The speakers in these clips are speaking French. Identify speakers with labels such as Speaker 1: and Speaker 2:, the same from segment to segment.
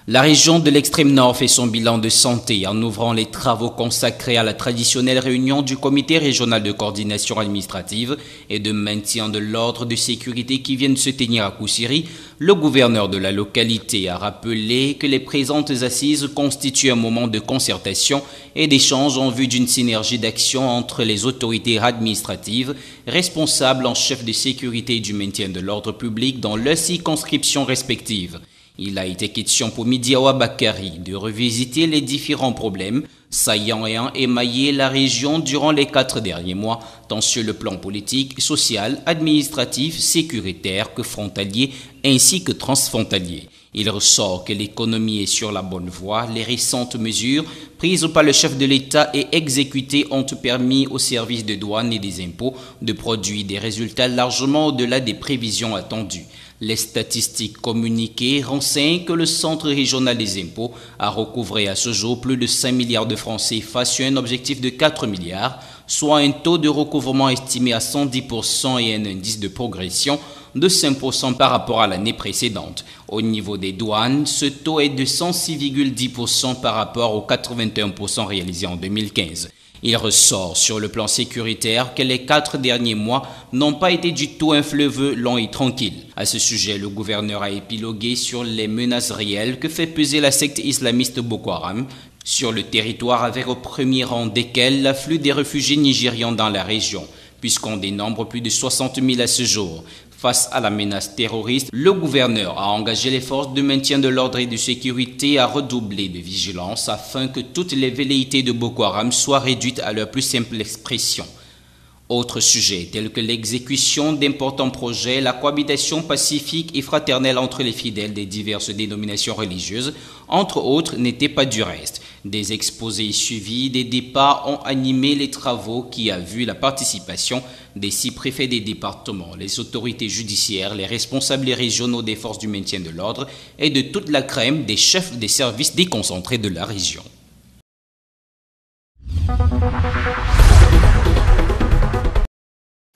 Speaker 1: La région de l'extrême nord fait son bilan de santé en ouvrant les travaux consacrés à la traditionnelle réunion du comité régional de coordination administrative et de maintien de l'ordre de sécurité qui vient de se tenir à Koussiri. Le gouverneur de la localité a rappelé que les présentes assises constituent un moment de concertation et d'échange en vue d'une synergie d'action entre les autorités administratives responsables en chef de sécurité et du maintien de l'ordre public dans leurs circonscriptions respectives. Il a été question pour Midiawa Bakari de revisiter les différents problèmes saillants ayant émaillé la région durant les 4 derniers mois, tant sur le plan politique, social, administratif, sécuritaire que frontalier, ainsi que transfrontalier. Il ressort que l'économie est sur la bonne voie. Les récentes mesures prises par le chef de l'État et exécutées ont permis aux services de douane et des impôts de produire des résultats largement au-delà des prévisions attendues. Les statistiques communiquées renseignent que le Centre régional des impôts a recouvré à ce jour plus de 5 milliards de francs CFA sur un objectif de 4 milliards, soit un taux de recouvrement estimé à 110% et un indice de progression de 5% par rapport à l'année précédente. Au niveau des douanes, ce taux est de 106,10% par rapport aux 81% réalisés en 2015. Il ressort sur le plan sécuritaire que les 4 derniers mois n'ont pas été du tout un fleuve long et tranquille. À ce sujet, le gouverneur a épilogué sur les menaces réelles que fait peser la secte islamiste Boko Haram sur le territoire, avec au premier rang desquels l'afflux des réfugiés nigérians dans la région, puisqu'on dénombre plus de 60 000 à ce jour. Face à la menace terroriste, le gouverneur a engagé les forces de maintien de l'ordre et de sécurité à redoubler de vigilance afin que toutes les velléités de Boko Haram soient réduites à leur plus simple expression. Autres sujets tels que l'exécution d'importants projets, la cohabitation pacifique et fraternelle entre les fidèles des diverses dénominations religieuses, entre autres, n'étaient pas du reste. Des exposés suivis, des débats ont animé les travaux qui a vu la participation des 6 préfets des départements, les autorités judiciaires, les responsables régionaux des forces du maintien de l'ordre et de toute la crème des chefs des services déconcentrés de la région.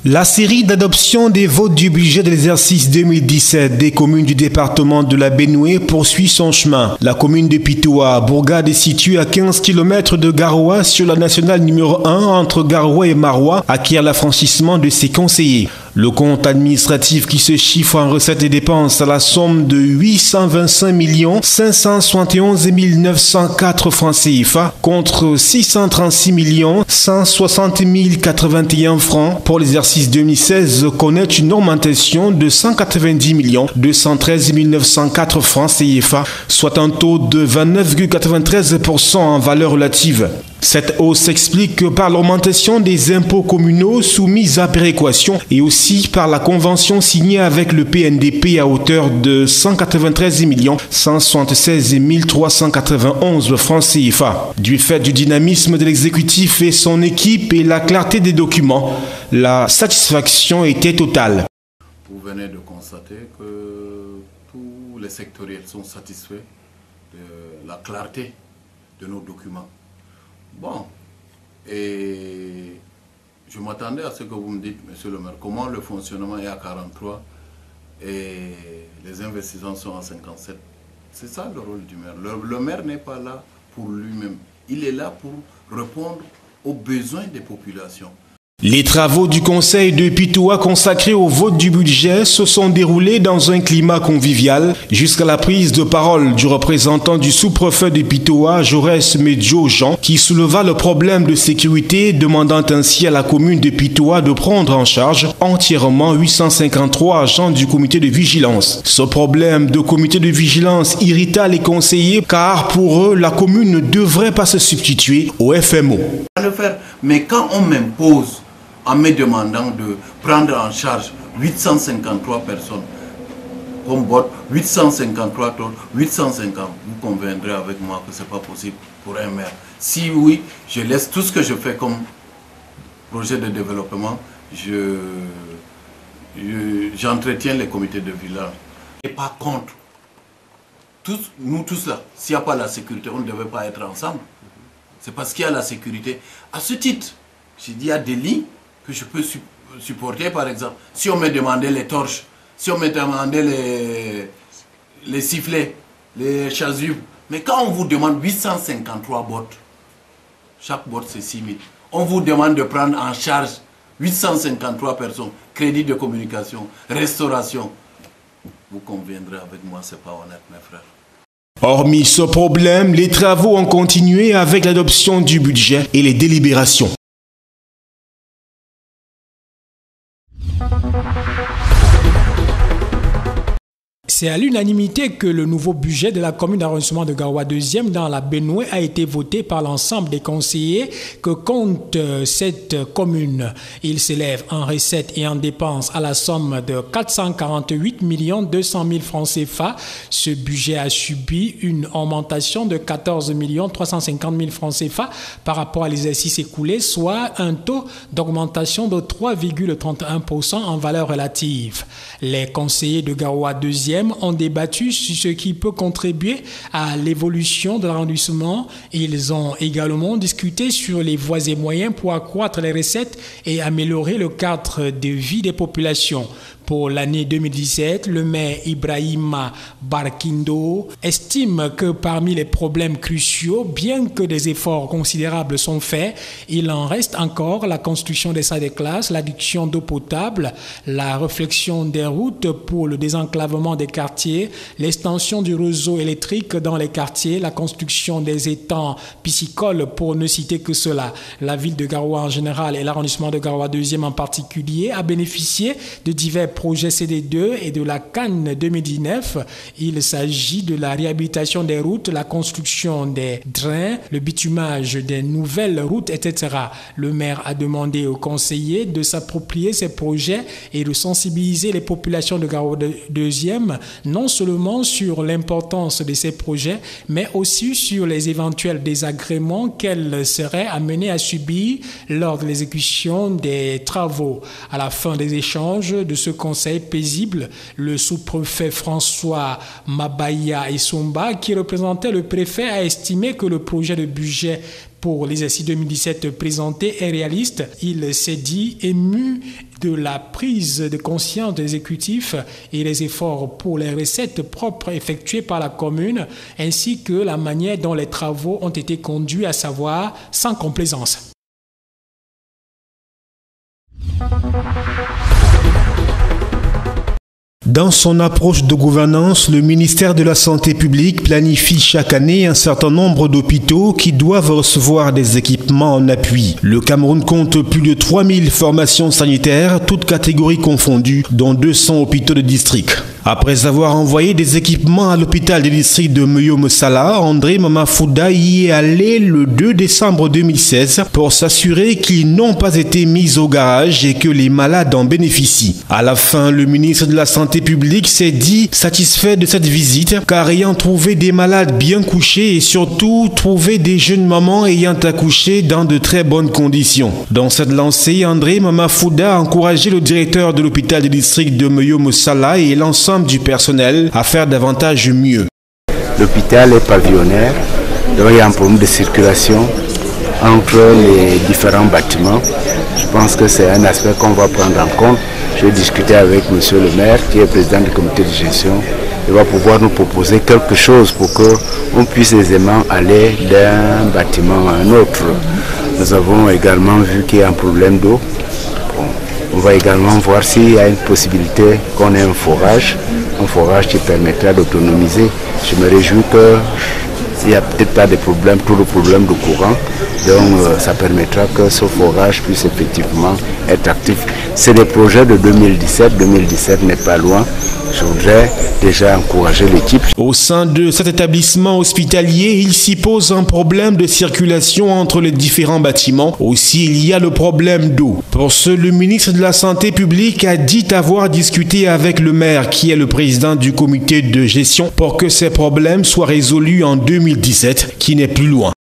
Speaker 2: La série d'adoption des votes du budget de l'exercice 2017 des communes du département de la Benue poursuit son chemin. La commune de Pitoua, bourgade située à 15 km de Garoua sur la nationale numéro 1 entre Garoua et Maroua, acquiert l'affranchissement de ses conseillers. Le compte administratif qui se chiffre en recettes et dépenses à la somme de 825 571 904 francs CFA contre 636 160 081 francs pour l'exercice 2016 connaît une augmentation de 190 213 904 francs CFA, soit un taux de 29,93% en valeur relative. Cette hausse s'explique par l'augmentation des impôts communaux soumis à péréquation et aussi par la convention signée avec le PNDP à hauteur de 193 176 391 francs CFA. Du fait du dynamisme de l'exécutif et son équipe et la clarté des documents, la satisfaction était totale.
Speaker 3: Vous venez de constater que tous les sectoriels sont satisfaits de la clarté de nos documents. Bon, et je m'attendais à ce que vous me dites, monsieur le maire, comment le fonctionnement est à 43 et les investissements sont à 57. C'est ça le rôle du maire. Le maire n'est pas là pour lui-même. Il est là pour répondre aux besoins des populations.
Speaker 2: Les travaux du conseil de Pitoua consacrés au vote du budget se sont déroulés dans un climat convivial jusqu'à la prise de parole du représentant du sous-préfet de Pitoua, Jaurès Medjo Jean, qui souleva le problème de sécurité, demandant ainsi à la commune de Pitoua de prendre en charge entièrement 853 agents du comité de vigilance. Ce problème de comité de vigilance irrita les conseillers car pour eux, la commune ne devrait pas se substituer au FMO.
Speaker 3: Mais quand on m'impose en me demandant de prendre en charge 853 personnes, comme vote 853 tonnes, 850, vous conviendrez avec moi que ce n'est pas possible pour un maire. Si oui, je laisse tout ce que je fais comme projet de développement, j'entretiens les comités de village. Et pas contre nous tous là, s'il n'y a pas la sécurité, on ne devait pas être ensemble. C'est parce qu'il y a la sécurité. À ce titre, j'ai dit, il y a des lits que je peux supporter, par exemple. Si on me demandait les torches, si on me demandait les sifflets, les chasubles. Mais quand on vous demande 853 bottes, chaque botte c'est 6 000. On vous demande de prendre en charge 853 personnes, crédit de communication, restauration. Vous conviendrez avec moi, c'est pas honnête, mes frères.
Speaker 2: Hormis ce problème, les travaux ont continué avec l'adoption du budget et les délibérations.
Speaker 4: C'est à l'unanimité que le nouveau budget de la commune d'arrondissement de Garoua 2e dans la Benoué a été voté par l'ensemble des conseillers que compte cette commune. Il s'élève en recettes et en dépenses à la somme de 448 200 000 francs CFA. Ce budget a subi une augmentation de 14 350 000 francs CFA par rapport à l'exercice écoulé, soit un taux d'augmentation de 3,31% en valeur relative. Les conseillers de Garoua 2e ont débattu sur ce qui peut contribuer à l'évolution de l'arrondissement. Ils ont également discuté sur les voies et moyens pour accroître les recettes et améliorer le cadre de vie des populations. Pour l'année 2017, le maire Ibrahima Barkindo estime que parmi les problèmes cruciaux, bien que des efforts considérables sont faits, il en reste encore la construction des salles de classe, l'adduction d'eau potable, la réflexion des routes pour le désenclavement des quartiers, l'extension du réseau électrique dans les quartiers, la construction des étangs piscicoles pour ne citer que cela. La ville de Garoua en général et l'arrondissement de Garoua 2e en particulier a bénéficié de divers projets CD2 et de la Cannes 2019. Il s'agit de la réhabilitation des routes, la construction des drains, le bitumage des nouvelles routes, etc. Le maire a demandé aux conseillers de s'approprier ces projets et de sensibiliser les populations de Garoua 2e, non seulement sur l'importance de ces projets, mais aussi sur les éventuels désagréments qu'elles seraient amenées à subir lors de l'exécution des travaux. À la fin des échanges de ce conseil paisible, le sous-préfet François Mabaya Essomba, qui représentait le préfet, a estimé que le projet de budget pour l'exercice 2017 présenté est réaliste. Il s'est dit ému de la prise de conscience des exécutifs et les efforts pour les recettes propres effectués par la commune, ainsi que la manière dont les travaux ont été conduits, à savoir sans complaisance.
Speaker 2: Dans son approche de gouvernance, le ministère de la Santé publique planifie chaque année un certain nombre d'hôpitaux qui doivent recevoir des équipements en appui. Le Cameroun compte plus de 3000 formations sanitaires, toutes catégories confondues, dont 200 hôpitaux de district. Après avoir envoyé des équipements à l'hôpital du district de Meyo-Messala, André Mamafouda y est allé le 2 décembre 2016 pour s'assurer qu'ils n'ont pas été mis au garage et que les malades en bénéficient. À la fin, le ministre de la Santé publique s'est dit satisfait de cette visite car ayant trouvé des malades bien couchés et surtout trouvé des jeunes mamans ayant accouché dans de très bonnes conditions. Dans cette lancée, André Mamafouda a encouragé le directeur de l'hôpital du district de Meyo-Messala et l'ensemble du personnel à faire davantage mieux.
Speaker 5: L'hôpital est pavillonnaire, donc il y a un problème de circulation entre les différents bâtiments. Je pense que c'est un aspect qu'on va prendre en compte. Je vais discuter avec monsieur le maire qui est président du comité de gestion. Il va pouvoir nous proposer quelque chose pour qu'on puisse aisément aller d'un bâtiment à un autre. Nous avons également vu qu'il y a un problème d'eau. On va également voir s'il y a une possibilité qu'on ait un forage qui permettra d'autonomiser. Je me réjouis qu'il n'y a peut-être pas de problème, tout le problème de courant. Donc ça permettra que ce forage puisse effectivement être actif. C'est des projets de 2017. 2017 n'est pas loin. Je voudrais déjà encourager l'équipe.
Speaker 2: Au sein de cet établissement hospitalier, il s'y pose un problème de circulation entre les différents bâtiments. Aussi, il y a le problème d'eau. Pour ce, le ministre de la Santé publique a dit avoir discuté avec le maire, qui est le président du comité de gestion, pour que ces problèmes soient résolus en 2017, qui n'est plus loin.